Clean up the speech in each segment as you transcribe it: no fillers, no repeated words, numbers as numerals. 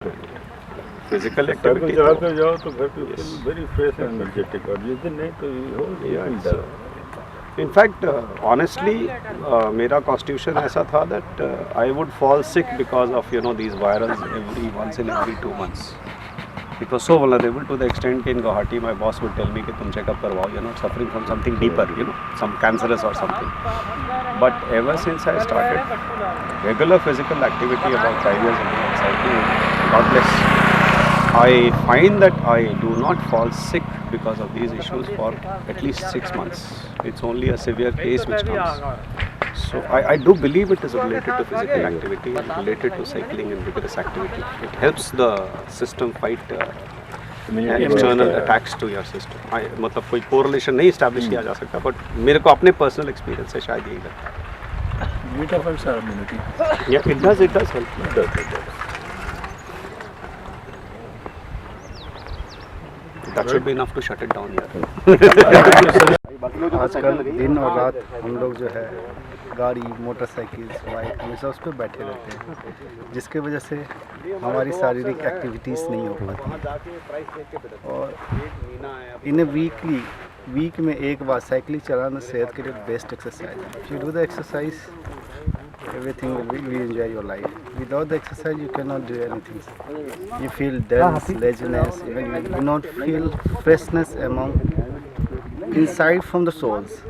Physical घर को activity चलाकर जाओ तो घर पे Yes. Very fresh and energetic, और जिस दिन नहीं तो इनफैक्ट ऑनेस्टली मेरा कॉन्स्टिट्यूशन ऐसा था that I would fall sick because of these virals every once in every 2 months. It was so vulnerable to the extent in Guwahati my boss would tell me कि तुम checkup करवाओ, you're not suffering from something deeper, some cancerous or something. But ever since I started regular physical activity about 5 years ago, cycling, God bless, I find that I do not fall sick because of these issues for at least 6 months. It's only a severe case which comes. So I do believe it is related to physical activity and related to cycling and vigorous activity. It helps the system fight external attacks to your system. मतलब कोई correlation नहीं establish किया जा सकता, but मेरे को अपने personal experience से शायद यही लगता है. It affects our immunity. Yeah, it does help. It does. That should be enough to shut it down here. आजकल दिन और रात हम लोग जो है गाड़ी, मोटरसाइकिल, बाइक हमेशा उस पर बैठे रहते हैं, जिसके वजह से हमारी शारीरिक एक्टिविटीज़ नहीं हो पाती. और इन वीक में एक बार साइकिलिंग चलाना सेहत के लिए बेस्ट एक्सरसाइज है. If you do the exercise everything will be enjoy your life. Without the exercise you cannot do anything. You feel dull, laziness, even you do not feel freshness among inside from the souls.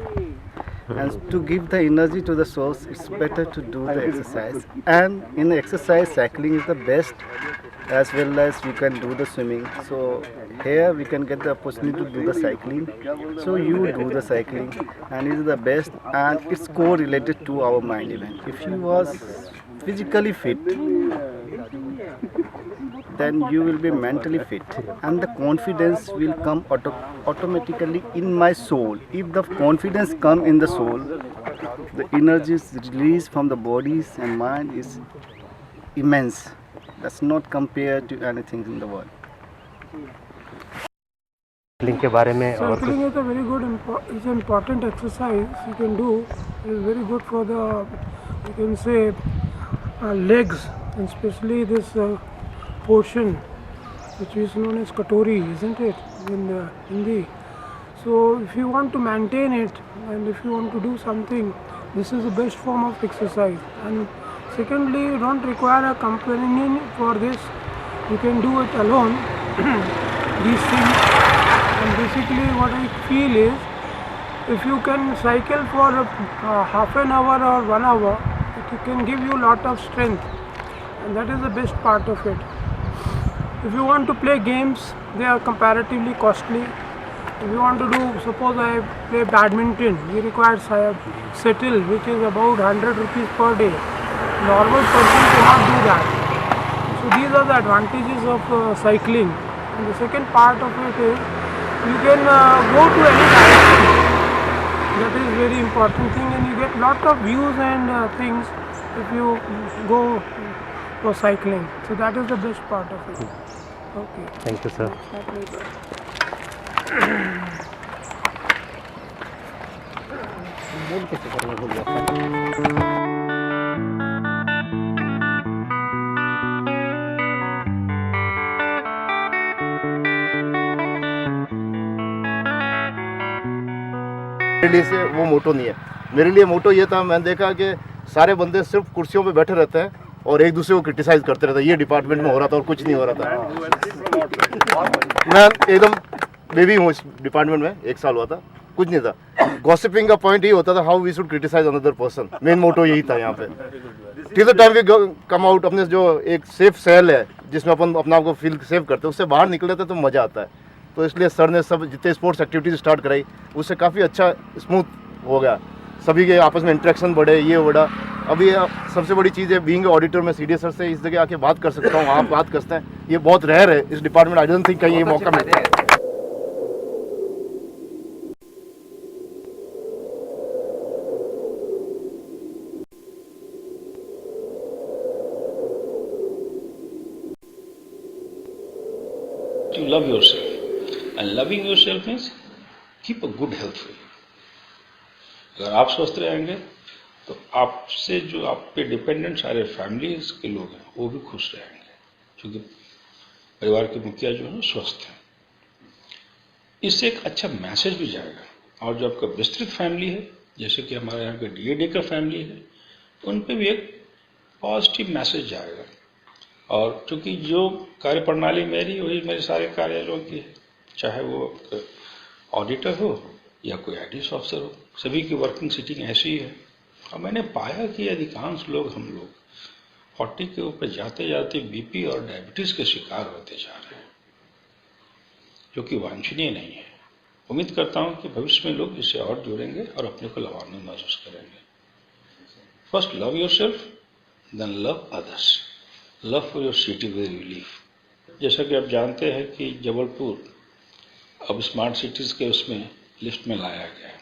And to give the energy to the souls, it's better to do the exercise. And in the exercise, cycling is the best, as well as you can do the swimming. So here we can get the opportunity to do the cycling. So you do the cycling, and it is the best, and it's correlated to our mind even. If you was physically fit, then you will be mentally fit, and the confidence will come automatically in my soul. If the confidence come in the soul, the energy is released from the bodies and mind is immense. That's not compared to anything in the world. Cycling के बारे में और कुछ? Cycling is a very good, it's an important exercise you can do. It is very good for the, you can say, legs, and especially this portion which is known as katori, isn't it, in Hindi. So if you want to maintain it, and if you want to do something, this is the best form of exercise. And secondly, you don't require a companion for this. You can do it alone. These things. And basically what I feel is, if you can cycle for half an hour or 1 hour, it can give you a lot of strength, and that is the best part of it. If you want to play games, they are comparatively costly. If you want to do, suppose I play badminton, you require settle, which is about 100 rupees per day. Normal person cannot do that. So these are the advantages of cycling. And the second part of it is, you can go to any direction. That is very important thing, and you get lot of views and things if you go for cycling. So that is the best part of it. Okay. Thank you sir. मेरे लिए से वो मोटो नहीं है. मेरे लिए मोटो ये था, मैंने देखा कि सारे बंदे सिर्फ कुर्सियों पे बैठे रहते हैं और एक दूसरे को क्रिटिसाइज करते रहते हैं. ये डिपार्टमेंट में हो रहा था और कुछ नहीं हो रहा था. मैं एकदम बेबी हूँ इस डिपार्टमेंट में, 1 साल हुआ था, कुछ नहीं था. गॉसिपिंग का पॉइंट ये होता था, how we should criticise another person. Main motto यही था यहाँ पे. Till the time we come out, अपने जो एक सेफ सेल है जिसमें अपन अपने आप को फील सेफ करते हैं, उससे बाहर निकले थे तो मज़ा आता है. तो इसलिए सर ने सब जितने स्पोर्ट्स एक्टिविटीज़ स्टार्ट कराई, उससे काफ़ी अच्छा स्मूथ हो गया. सभी के आपस में इंटरेक्शन बढ़े, ये बढ़ा. अभी सबसे बड़ी चीज़ है, बीइंग ऑडिटर में सीडीएस सर से इस जगह आके बात कर सकता हूँ, आप बात करते हैं, ये बहुत रेयर है इस डिपार्टमेंट. आई डोंट थिंक कहीं ये मौका मिलता है. You love yourself, and loving yourself means keep a good health. अगर आप स्वस्थ रहेंगे तो आपसे जो आप पे डिपेंडेंट सारे फैमिलीज के लोग हैं वो भी खुश रहेंगे, क्योंकि परिवार के मुखिया जो है स्वस्थ हैं। इससे एक अच्छा मैसेज भी जाएगा और जो आपका विस्तृत फैमिली है, जैसे कि हमारे यहाँ के डीएडी का फैमिली है, उन पे भी एक पॉजिटिव मैसेज जाएगा। और चूँकि जो कार्य प्रणाली मेरी वही मेरे सारे कार्यालयों की है, चाहे वो ऑडिटर हो या कोई आईटीएस ऑफिसर हो, सभी की वर्किंग सिटिंग ऐसी ही है। और मैंने पाया कि अधिकांश लोग हम लोग 40 के ऊपर जाते जाते बीपी और डायबिटीज के शिकार होते जा रहे हैं, जो कि वांछनीय नहीं है। उम्मीद करता हूं कि भविष्य में लोग इससे और जुड़ेंगे और अपने को लाभान्वित महसूस करेंगे। First love yourself, then love others, love for your city where you live. जैसा कि आप जानते हैं कि जबलपुर अब स्मार्ट सिटीज के उसमें लिस्ट में लाया गया है।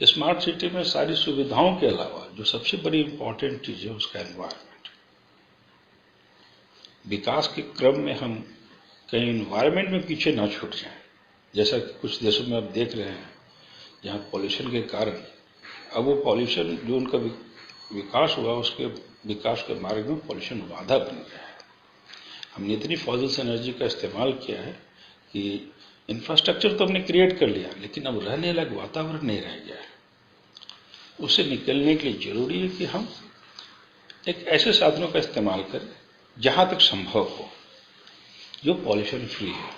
स्मार्ट सिटी में सारी सुविधाओं के अलावा जो सबसे बड़ी इंपॉर्टेंट चीज है उसका एनवायरनमेंट। विकास के क्रम में हम कहीं एनवायरनमेंट में पीछे ना छूट जाएं, जैसा कि कुछ देशों में आप देख रहे हैं जहां पॉल्यूशन के कारण अब वो पॉल्यूशन जो उनका विकास हुआ उसके विकास के मार्ग में पॉल्यूशन बाधा बन गया है। हमने इतनी फॉसिल्स एनर्जी का इस्तेमाल किया है कि इंफ्रास्ट्रक्चर तो हमने क्रिएट कर लिया, लेकिन अब रहने लायक वातावरण नहीं रह गया है। उससे निकलने के लिए जरूरी है कि हम एक ऐसे साधनों का इस्तेमाल करें जहां तक संभव हो जो पॉल्यूशन फ्री है।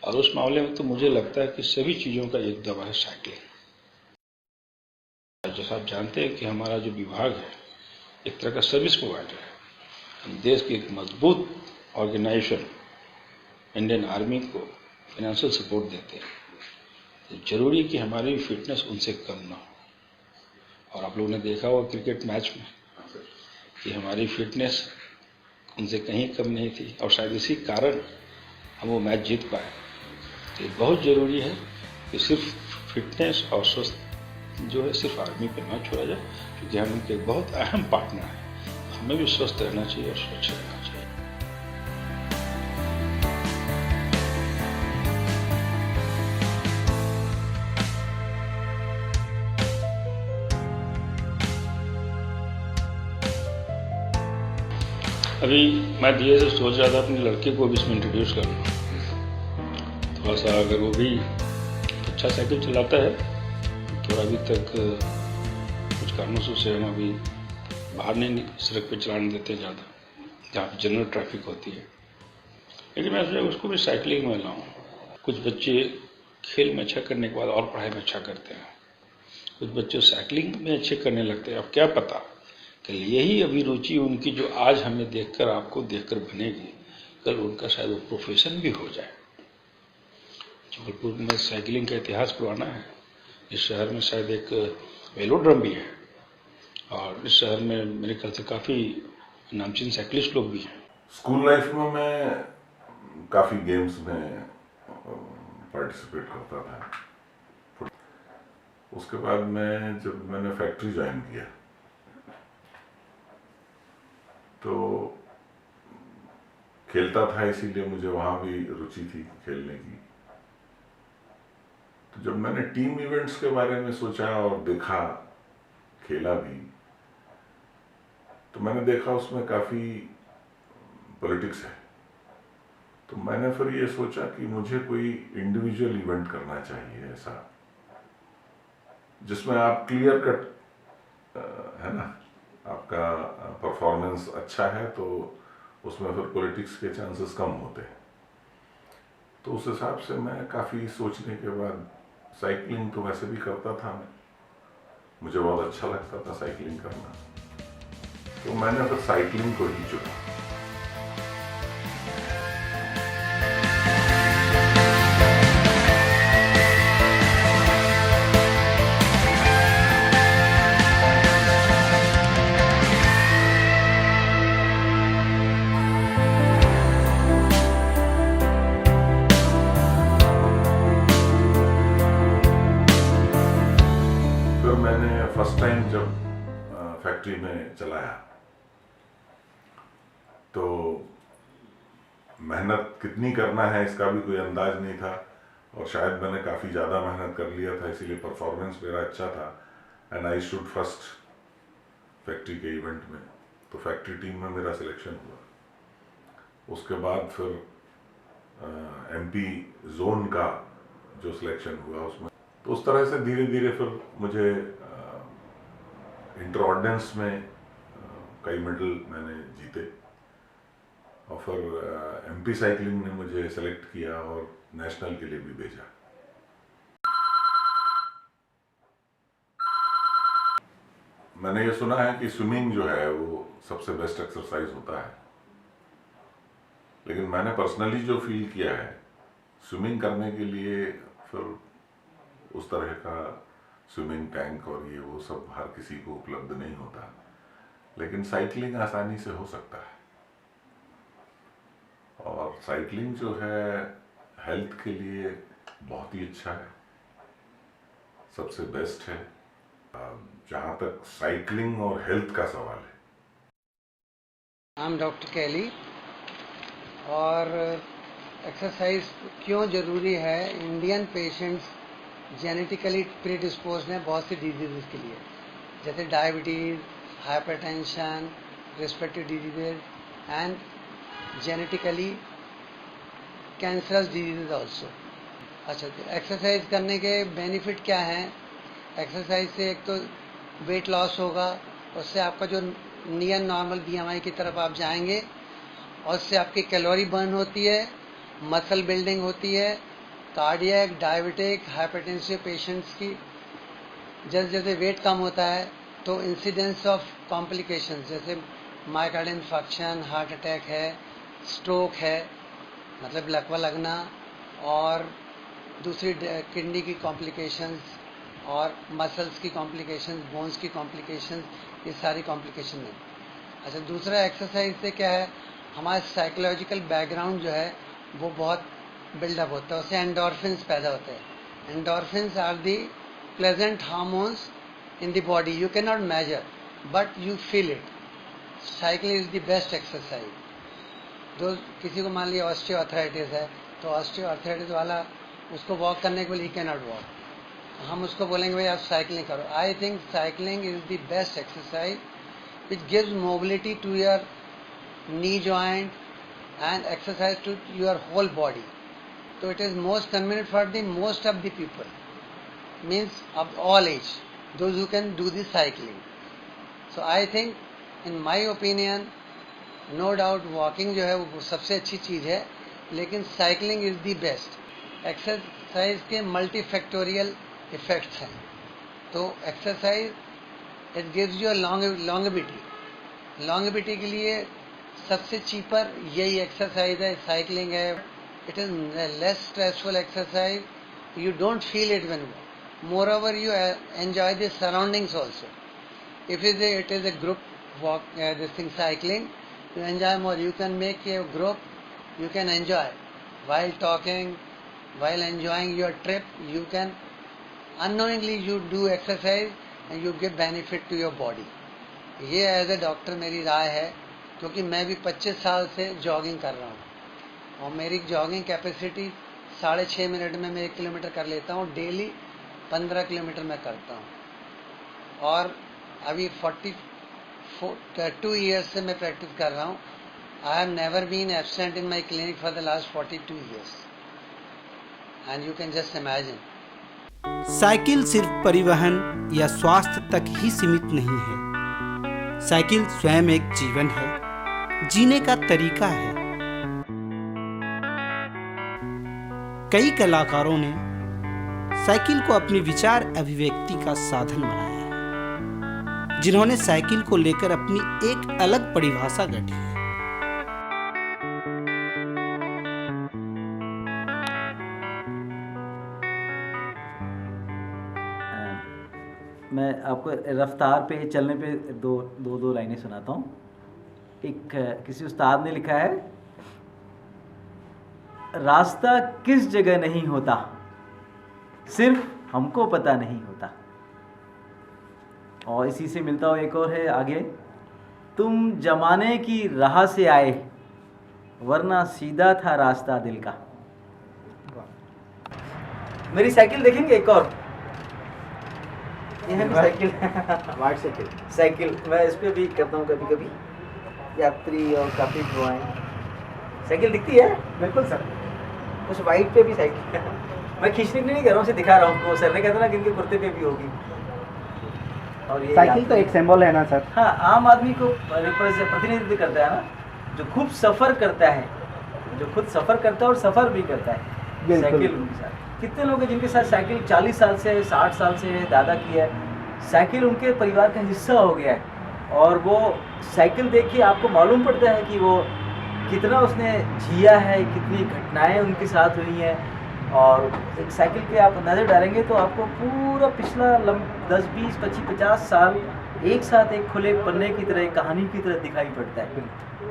और उस मामले में तो मुझे लगता है कि सभी चीजों का एक दवा है साइकिलिंग। जैसा आप जानते हैं कि हमारा जो विभाग है एक तरह का सर्विस प्रोवाइडर है। हम देश की एक मजबूत ऑर्गेनाइजेशन इंडियन आर्मी को फाइनेंशियल सपोर्ट देते हैं, तो जरूरी है कि हमारी फिटनेस उनसे कम ना हो। और आप लोगों ने देखा होगा क्रिकेट मैच में कि हमारी फिटनेस उनसे कहीं कम नहीं थी और शायद इसी कारण हम वो मैच जीत पाए। तो बहुत ज़रूरी है कि सिर्फ फिटनेस और स्वस्थ जो है सिर्फ आर्मी पे ना छोड़ा जाए, क्योंकि हम उनके बहुत अहम पार्टनर हैं। हमें भी स्वस्थ रहना चाहिए और स्वच्छ रहना चाहिए। अभी मैं धीरे से सोच रहा था अपने लड़के को भी इसमें इंट्रोड्यूस कर लूँ। थोड़ा सा अगर वो भी अच्छा साइकिल चलाता है, थोड़ा अभी तक कुछ कारणों से उसे हम अभी बाहर नहीं सड़क पे चलाने देते ज़्यादा, जहाँ पर जनरल ट्रैफिक होती है। लेकिन मैं सोचा उसको भी साइकिलिंग में लाऊँ। कुछ बच्चे खेल में अच्छा करने के बाद और पढ़ाई में अच्छा करते हैं, कुछ बच्चे साइकिलिंग में अच्छे करने लगते हैं। अब क्या पता कल यही अभिरुचि उनकी जो आज हमें देखकर आपको देखकर बनेगी, कल उनका शायद वो प्रोफेशन भी हो जाए। जबलपुर में साइकिलिंग का इतिहास पुराना है। इस शहर में शायद एक वेलोड्रम भी है और इस शहर में मेरे ख्याल से काफ़ी नामचीन साइकिलिस्ट लोग भी हैं। स्कूल लाइफ में मैं काफ़ी गेम्स में पार्टिसिपेट करता था। उसके बाद जब मैंने फैक्ट्री ज्वाइन किया तो खेलता था, इसीलिए मुझे वहाँ भी रुचि थी खेलने की। तो जब मैंने टीम इवेंट्स के बारे में सोचा और देखा, खेला भी, तो मैंने देखा उसमें काफ़ी पॉलिटिक्स है। तो मैंने फिर ये सोचा कि मुझे कोई इंडिविजुअल इवेंट करना चाहिए ऐसा जिसमें आप क्लियर कट है ना, आपका परफॉर्मेंस अच्छा है तो उसमें फिर पॉलिटिक्स के चांसेस कम होते हैं। तो उस हिसाब से मैं काफ़ी सोचने के बाद, साइकिलिंग तो वैसे भी करता था मैं, मुझे बहुत अच्छा लगता था साइकिलिंग करना, तो मैंने फिर साइकिलिंग को ही चुना। फर्स्ट टाइम जब फैक्ट्री में चलाया तो मेहनत कितनी करना है इसका भी कोई अंदाज नहीं था, और शायद मैंने काफ़ी ज़्यादा मेहनत कर लिया था, इसीलिए परफॉर्मेंस मेरा अच्छा था and I should first factory के इवेंट में। तो फैक्ट्री टीम में मेरा सिलेक्शन हुआ। उसके बाद फिर एमपी जोन का जो सिलेक्शन हुआ उसमें, तो उस तरह से धीरे धीरे फिर मुझे इंटर ऑर्डिनेंस में कई मेडल मैंने जीते और फिर एमपी साइकिलिंग ने मुझे सेलेक्ट किया और नेशनल के लिए भी भेजा। मैंने ये सुना है कि स्विमिंग जो है वो सबसे बेस्ट एक्सरसाइज होता है, लेकिन मैंने पर्सनली जो फील किया है स्विमिंग करने के लिए फिर उस तरह का स्विमिंग टैंक और ये वो सब हर किसी को उपलब्ध नहीं होता, लेकिन साइकिलिंग आसानी से हो सकता है। और साइकिलिंग जो है हेल्थ के लिए बहुत ही अच्छा है, सबसे बेस्ट है जहाँ तक साइकिलिंग और हेल्थ का सवाल है। आई एम डॉक्टर कैली। और एक्सरसाइज क्यों ज़रूरी है? इंडियन पेशेंट्स जेनेटिकली प्रीडिस्पोज हैं बहुत सी डिजीज़ के लिए, जैसे diabetes, hypertension, respective disease and genetically cancerous disease also. अच्छा, तो एक्सरसाइज करने के बेनिफिट क्या हैं? एक्सरसाइज से एक तो वेट लॉस होगा, उससे आपका जो नियर नॉर्मल BMI की तरफ आप जाएंगे, और उससे आपकी कैलोरी बर्न होती है, मसल बिल्डिंग होती है। कार्डियक, डायबिटिक, हाइपरटेंसिव पेशेंट्स की जैसे जैसे वेट कम होता है तो इंसिडेंस ऑफ कॉम्प्लिकेशंस जैसे मायोकार्डियल इन्फेक्शन, हार्ट अटैक है, स्ट्रोक है, मतलब लकवा लगना, और दूसरी किडनी की कॉम्प्लिकेशंस और मसल्स की कॉम्प्लिकेशंस, बोन्स की कॉम्प्लिकेशंस, ये सारी कॉम्प्लिकेशन है। अच्छा, दूसरा एक्सरसाइज से क्या है, हमारा साइकोलॉजिकल बैकग्राउंड जो है वो बहुत बिल्डअप होता है, उससे एंडोर्फिन्स पैदा होते हैं। Endorphins are the pleasant hormones in the body, you can not measure but you feel it. Cycling is the best exercise. जो किसी को मान लिया ऑस्टियोआर्थराइटिस है, तो ऑस्टियोआर्थराइटिस वाला उसको वॉक करने के लिए ही कैन नॉट वॉक, हम उसको बोलेंगे भाई आप साइकिलिंग करो। I think cycling is the best exercise which gives mobility to your knee joint and exercise to your whole body. So it is most convenient for the most of the people, means of all age, those who can do the cycling. So I think in my opinion no doubt walking जो है वो सबसे अच्छी चीज़ है, लेकिन cycling is the best. Exercise के multifactorial effects हैं, तो exercise it gives you a longevity. longevity के लिए सबसे चीपर यही एक्सरसाइज है, साइकिलिंग है। It is less stressful exercise, you don't feel it when more over you enjoy the surroundings also. If it is a group walk, this thing cycling, you enjoy more, you can make a group, you can enjoy while talking, while enjoying your trip, you can unknowingly you do exercise and you give benefit to your body. ये as a doctor मेरी राय है, क्योंकि मैं भी 25 साल से jogging कर रहा हूँ और मेरी जॉगिंग कैपेसिटी 6.5 मिनट में मैं 1 किलोमीटर कर लेता हूँ। डेली 15 किलोमीटर मैं करता हूँ और अभी 42 ईयर्स से मैं प्रैक्टिस कर रहा हूँ। I have never been absent in my clinic for the last 42 years, and you can just imagine. Cycle सिर्फ परिवहन या स्वास्थ्य तक ही सीमित नहीं है। साइकिल स्वयं एक जीवन है, जीने का तरीका है। कई कलाकारों ने साइकिल को अपनी विचार अभिव्यक्ति का साधन बनाया है, जिन्होंने साइकिल को लेकर अपनी एक अलग परिभाषा गढ़ी है। मैं आपको रफ्तार पे चलने पे दो लाइनें सुनाता हूँ। एक किसी उस्ताद ने लिखा है, रास्ता किस जगह नहीं होता, सिर्फ हमको पता नहीं होता। और इसी से मिलता हुआ एक और है आगे, तुम जमाने की राह से आए वरना सीधा था रास्ता दिल का। मेरी साइकिल देखेंगे एक और, ये है साइकिल, वाइट साइकिल मैं इस पे भी करता हूँ कभी कभी, यात्री और काफ़ी दुआएं। साइकिल दिखती है? बिल्कुल सर। उस वाइट पे भी साइकिल है। मैं खींचने के लिए नहीं कर रहा हूँ, उसे दिखा रहा हूँ। सर ने कहता ना कि इनके कुर्ते पे भी होगी। और ये साइकिल तो एक सिंबल है ना सर। हाँ, आम आदमी को प्रतिनिधित्व करता है ना, जो खूब सफ़र करता है, जो खुद सफ़र करता है और सफ़र भी करता है। साइकिल उनके साथ कितने लोग हैं जिनके साथ साइकिल 40 साल से 60 साल से दादा की है, साइकिल उनके परिवार का हिस्सा हो गया है। और वो साइकिल देख के आपको मालूम पड़ता है कि वो कितना उसने जिया है, कितनी घटनाएं उनके साथ हुई हैं। और एक साइकिल पे आप नज़र डालेंगे तो आपको पूरा पिछला 10, 20, 25, 50 साल एक साथ एक खुले पन्ने की तरह, एक कहानी की तरह दिखाई पड़ता है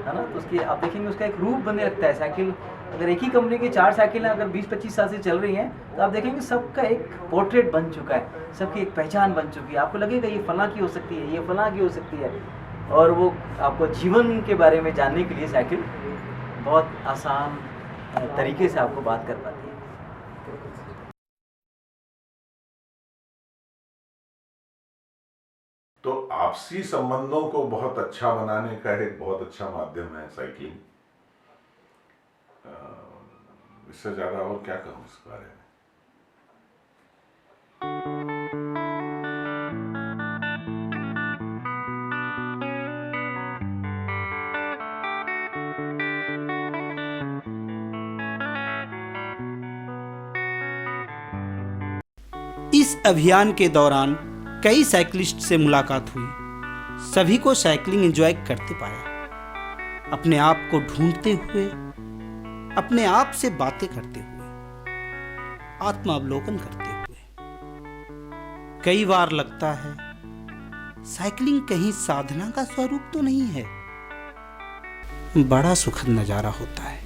ना। तो उसकी आप देखेंगे उसका एक रूप बने रखता है। साइकिल अगर एक ही कंपनी की 4 साइकिलें अगर 20-25 साल से चल रही हैं तो आप देखेंगे सबका एक पोर्ट्रेट बन चुका है, सबकी एक पहचान बन चुकी है। आपको लगेगा ये फलां की हो सकती है, ये फलां की हो सकती है। और वो आपको जीवन के बारे में जानने के लिए साइकिल बहुत आसान तरीके से आपको बात कर पाती है। तो आपसी संबंधों को बहुत अच्छा बनाने का एक बहुत अच्छा माध्यम है साइकिलिंग। इससे ज़्यादा और क्या कहूँ इस बारे में। इस अभियान के दौरान कई साइकिलिस्ट से मुलाकात हुई। सभी को साइकिलिंग एंजॉय करते पाया, अपने आप को ढूंढते हुए, अपने आप से बातें करते हुए, आत्मावलोकन करते हुए। कई बार लगता है साइकिलिंग कहीं साधना का स्वरूप तो नहीं है। बड़ा सुखद नजारा होता है।